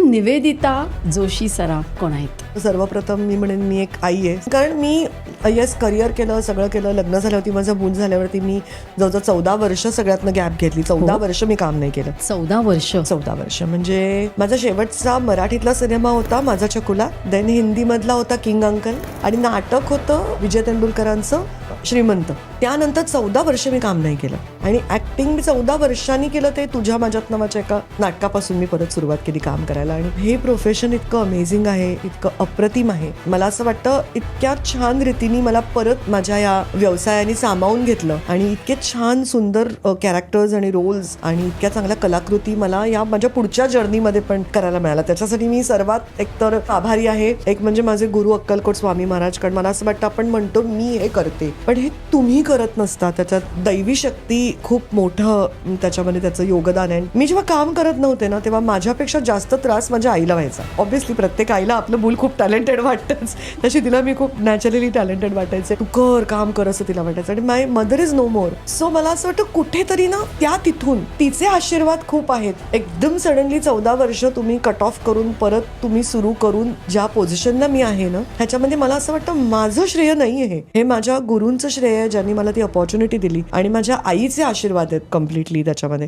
निवेदिता जोशी सराफ कोण आहेत? सर्वप्रथम मी म्हणेन मी एक आई आहे, कारण मी येस करिअर केलं, सगळं केलं. लग्न झाल्यावरती माझं मूल झाल्यावरती मी जवळजवळ 14 वर्ष सगळ्यातनं गॅप घेतली. 14 वर्ष मी काम नाही केलं. 14 वर्ष? 14 वर्ष म्हणजे माझा शेवटचा मराठीतला सिनेमा होता माझा चकुला, देन हिंदीमधला होता किंग अंकल, आणि नाटक होतं विजय तेंडुलकरांचं श्रीमंत. त्यानंतर 14 वर्ष मी काम नाही केलं. आणि ऍक्टिंग मी 14 वर्षांनी केलं, ते तुझ्या माझ्यात नावाच्या एका नाटकापासून मी परत सुरुवात केली काम करायला. आणि हे प्रोफेशन इतकं अमेझिंग आहे, इतकं अप्रतिम आहे. मला असं वाटतं इतक्या छान रीतीने मला परत माझ्या या व्यवसायाने सामावून घेतलं, आणि इतके छान सुंदर कॅरेक्टर्स आणि रोल्स आणि इतक्या चांगल्या कलाकृती मला या माझ्या पुढच्या जर्नीमध्ये पण करायला मिळाला. त्याच्यासाठी मी सर्वात एकतर आभारी आहे. एक म्हणजे माझे गुरु अक्कलकोट स्वामी महाराज, कारण मला असं वाटतं आपण म्हणतो मी हे करते, पण हे तुम्ही करत नसता. त्याच्यात दैवी शक्ती खूप मोठं त्याच्यामध्ये त्याचं योगदान आहे. मी जेव्हा काम करत नव्हते ना, तेव्हा माझ्यापेक्षा जास्त त्रास माझ्या आईला व्हायचा. ऑब्व्हियसली प्रत्येक आईला आपलं मूल खूप टॅलेंटेड वाटतंच, तशी तिला मी खूप नॅचरली टॅलेंटेड वाटायचे. तू कर, काम कर असं तिला वाटायचं. आणि my mother is no more. So मला असं वाटतं कुठेतरी ना त्या तिथून तिचे आशीर्वाद खूप आहेत. एकदम सडनली 14 वर्ष तुम्ही कट ऑफ करून परत तुम्ही सुरू करून ज्या पोझिशनला मी आहे ना, ह्याच्यामध्ये मला असं वाटतं माझं श्रेय नाही आहे, हे माझ्या गुरूंचं श्रेय आहे, ज्यांनी मला ती अपॉर्च्युनिटी दिली, आणि माझ्या आईचे आशीर्वाद आहेत कम्प्लिटली त्याच्यामध्ये.